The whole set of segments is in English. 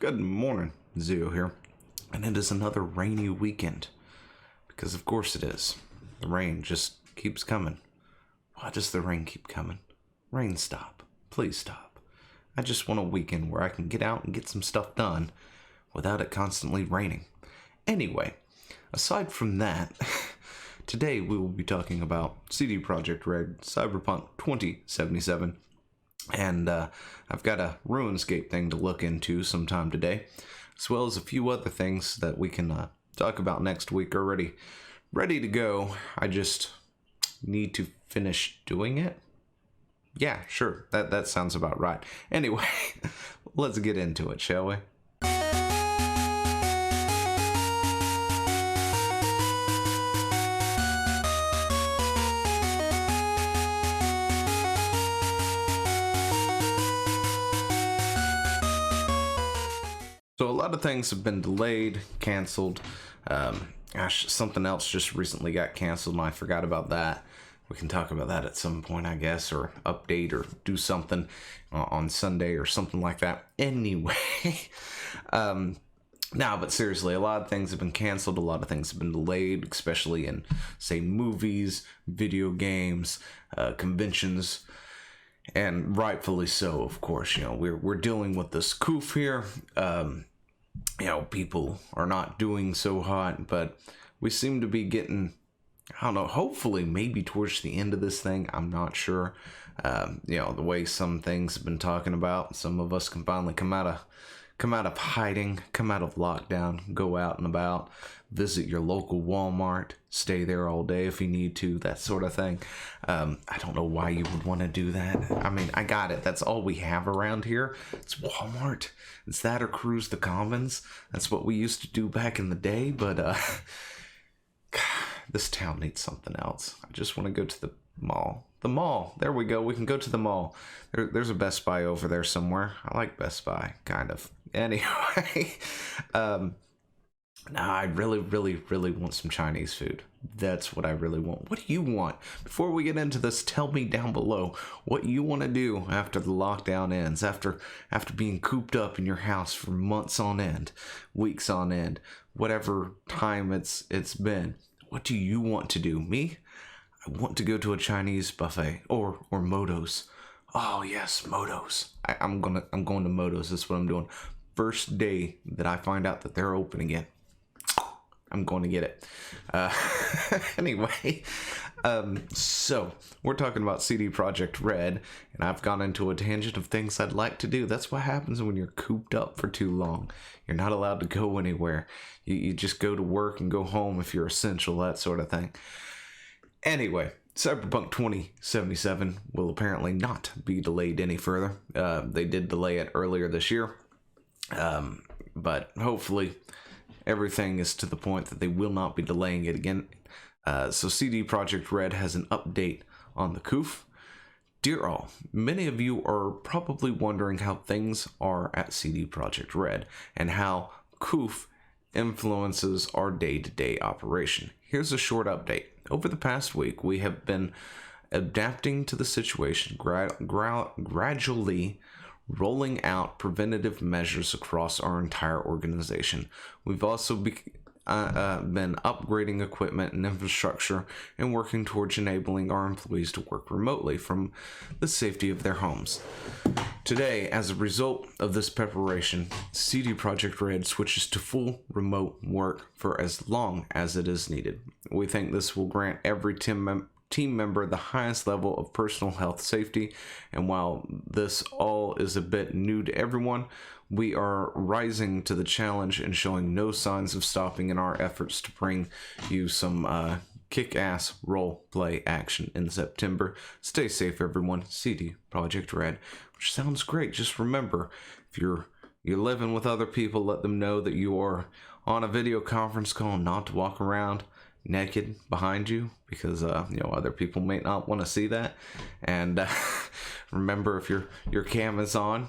Good morning, Zio here. And it is another rainy weekend. Because of course it is. The rain just keeps coming. Why does the rain keep coming? Rain, stop. Please stop. I just want a weekend where I can get out and get some stuff done without it constantly raining. Anyway, aside from that, today we will be talking about CD Projekt Red Cyberpunk 2077. And I've got a RuneScape thing to look into sometime today, as well as a few other things that we can talk about next week already. Ready to go. I just need to finish doing it. Yeah, sure. That sounds about right. Anyway, let's get into it, shall we? So a lot of things have been delayed, canceled. Something else just recently got canceled and I forgot about that. We can talk about that at some point, I guess, or update or do something on Sunday or something like that. Anyway, but seriously, a lot of things have been canceled. A lot of things have been delayed, especially in, say, movies, video games, conventions. And rightfully so, of course. We're dealing with this coof here. People are not doing so hot, but we seem to be getting, I don't know, hopefully maybe towards the end of this thing. I'm not sure. The way some things have been talking about, some of us can finally come out of hiding, come out of lockdown, go out and about, visit your local Walmart, stay there all day if you need to, that sort of thing. I don't know why you would want to do that. I mean, I got it. That's all we have around here. It's Walmart. It's that or cruise the commons. That's what we used to do back in the day, but this town needs something else. I just want to go to the mall. The mall. There we go. We can go to the mall. There's a Best Buy over there somewhere. I like Best Buy, kind of. Anyway, I really want some Chinese food. That's what I really want. What do you want? Before we get into this, tell me down below what you want to do after the lockdown ends, after being cooped up in your house for months on end, weeks on end, whatever time it's been. What do you want to do? Me? I want to go to a Chinese buffet or Moto's. Oh yes, Moto's. I'm going to Moto's. That's what I'm doing. First day that I find out that they're open again, I'm going to get it. Anyway, so we're talking about CD Projekt Red, and I've gone into a tangent of things I'd like to do. That's what happens when you're cooped up for too long. You're not allowed to go anywhere. You just go to work and go home if you're essential, that sort of thing. Anyway, Cyberpunk 2077 will apparently not be delayed any further. They did delay it earlier this year, but hopefully everything is to the point that they will not be delaying it again. So CD Projekt Red has an update on the coof. Dear all, many of you are probably wondering how things are at CD Projekt Red and how coof influences our day-to-day operation. Here's a short update. Over the past week, we have been adapting to the situation, gradually rolling out preventative measures across our entire organization. We've also been upgrading equipment and infrastructure and working towards enabling our employees to work remotely from the safety of their homes. Today, as a result of this preparation, CD Projekt Red switches to full remote work for as long as it is needed. We think this will grant every team member the highest level of personal health safety, and while this all is a bit new to everyone, we are rising to the challenge and showing no signs of stopping in our efforts to bring you some kick-ass role-play action in September. Stay safe, everyone. CD Projekt Red, which sounds great. Just remember, if you're living with other people, let them know that you are on a video conference call, not to walk around naked behind you, because other people may not want to see that. And remember, if your cam is on,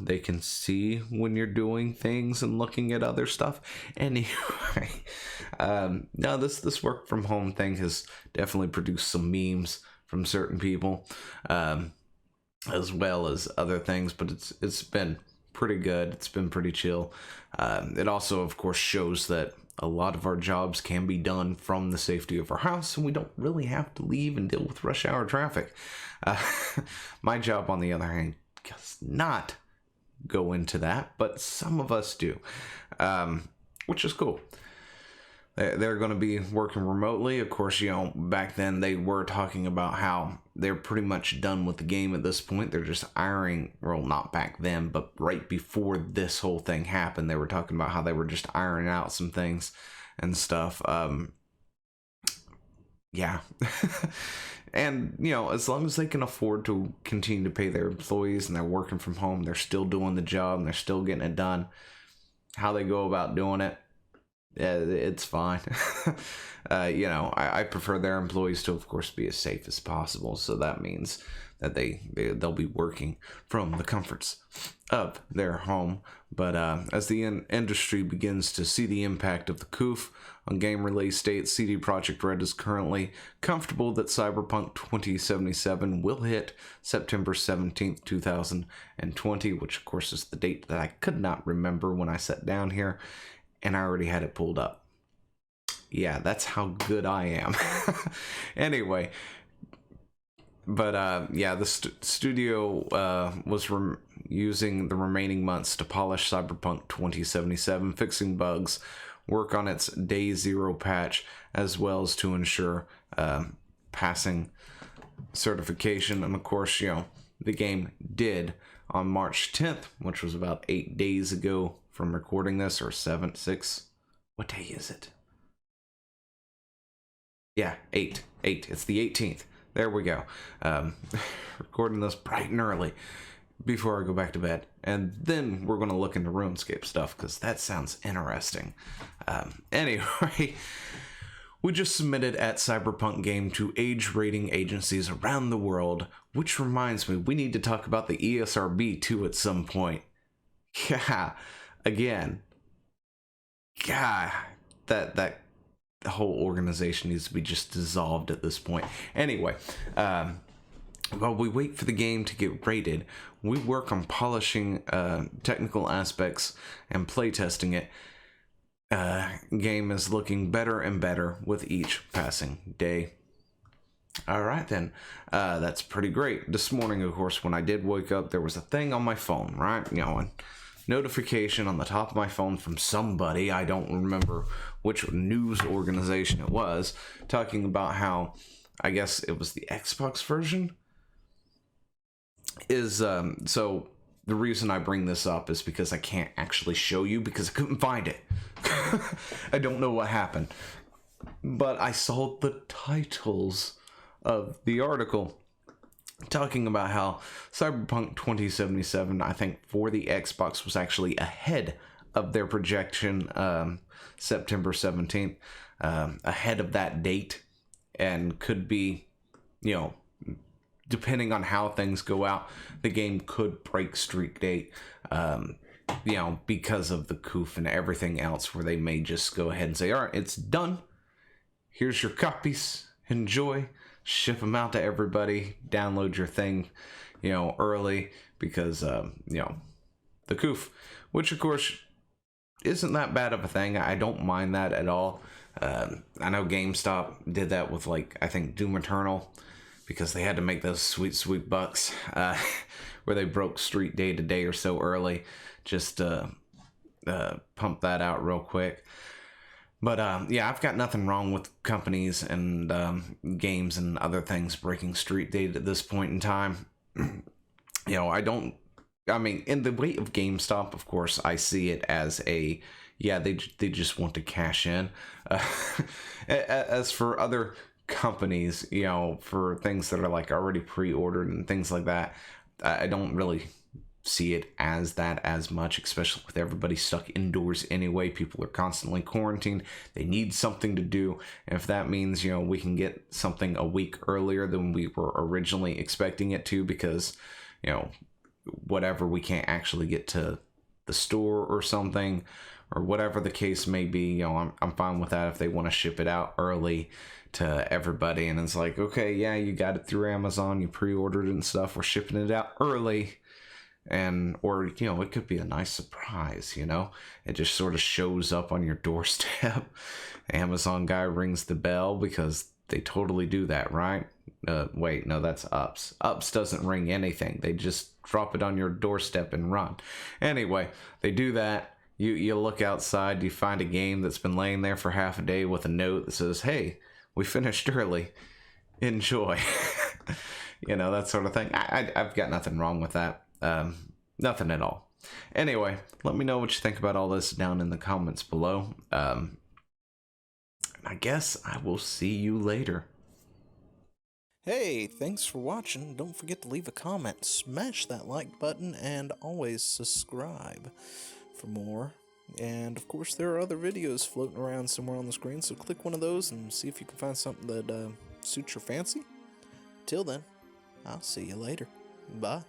they can see when you're doing things and looking at other stuff. Anyway, now this work from home thing has definitely produced some memes from certain people, as well as other things, but it's been pretty good. It's been pretty chill. It also, of course, shows that a lot of our jobs can be done from the safety of our house, and we don't really have to leave and deal with rush hour traffic. My job, on the other hand, does not go into that, but some of us do, which is cool. They're going to be working remotely. Of course, back then they were talking about how they're pretty much done with the game at this point. They're just not back then, but right before this whole thing happened, they were talking about how they were just ironing out some things and stuff. Yeah. And, as long as they can afford to continue to pay their employees and they're working from home, they're still doing the job and they're still getting it done. How they go about doing it, it's fine. I prefer their employees to, of course, be as safe as possible. So that means that they'll be working from the comforts of their home. But as the industry begins to see the impact of the COOF on game release dates, CD Projekt Red is currently comfortable that Cyberpunk 2077 will hit September 17th, 2020, which of course is the date that I could not remember when I sat down here, and I already had it pulled up. Yeah, that's how good I am. Anyway, but the studio was using the remaining months to polish Cyberpunk 2077, fixing bugs, work on its Day Zero patch, as well as to ensure passing certification. And of course, the game did on March 10th, which was about 8 days ago from recording this, or 6. What day is it? Yeah, 8. It's the 18th. There we go. Recording this bright and early before I go back to bed. And then we're going to look into RuneScape stuff, because that sounds interesting. Anyway, we just submitted at Cyberpunk game to age rating agencies around the world, which reminds me, we need to talk about the ESRB too at some point. Yeah, again. God, that whole organization needs to be just dissolved at this point. Anyway, while we wait for the game to get rated, we work on polishing technical aspects and playtesting it. Game is looking better and better with each passing day. Alright then, that's pretty great. This morning, of course, when I did wake up, there was a thing on my phone, right? A notification on the top of my phone from somebody, I don't remember which news organization it was, talking about how, I guess it was the Xbox version, is, so the reason I bring this up is because I can't actually show you, because I couldn't find it. I don't know what happened, but I saw the titles of the article talking about how Cyberpunk 2077, I think, for the Xbox was actually ahead of their projection, September 17th, ahead of that date, and could be, depending on how things go out, the game could break streak date, because of the COOF and everything else, where they may just go ahead and say, all right, it's done. Here's your copies. Enjoy. Ship them out to everybody. Download your thing, early, because, the COOF, which of course isn't that bad of a thing. I don't mind that at all. I know GameStop did that with, I think Doom Eternal, because they had to make those sweet bucks, where they broke street day to day or so early, just pump that out real quick. But I've got nothing wrong with companies and games and other things breaking street date at this point in time. In the way of GameStop, of course, I see it as they just want to cash in. As for other companies, for things that are already pre-ordered and things like that, I don't really see it as that as much, especially with everybody stuck indoors anyway. People are constantly quarantined. They need something to do, and if that means we can get something a week earlier than we were originally expecting it to, because whatever, we can't actually get to the store or something, or whatever the case may be, I'm fine with that if they want to ship it out early to everybody. And it's okay, yeah, you got it through Amazon, you pre-ordered it and stuff, we're shipping it out early. or it could be a nice surprise. It just sort of shows up on your doorstep. Amazon guy rings the bell, because they totally do that, right? Wait, no, that's Ups. Ups doesn't ring anything. They just drop it on your doorstep and run. Anyway, they do that. You look outside, you find a game that's been laying there for half a day with a note that says, "Hey, we finished early. Enjoy." That sort of thing. I've got nothing wrong with that. Nothing at all. Anyway, let me know what you think about all this down in the comments below. I guess I will see you later. Hey, thanks for watching. Don't forget to leave a comment, smash that like button, and always subscribe for more. And of course, there are other videos floating around somewhere on the screen, so click one of those and see if you can find something that suits your fancy. Till then, I'll see you later. Bye.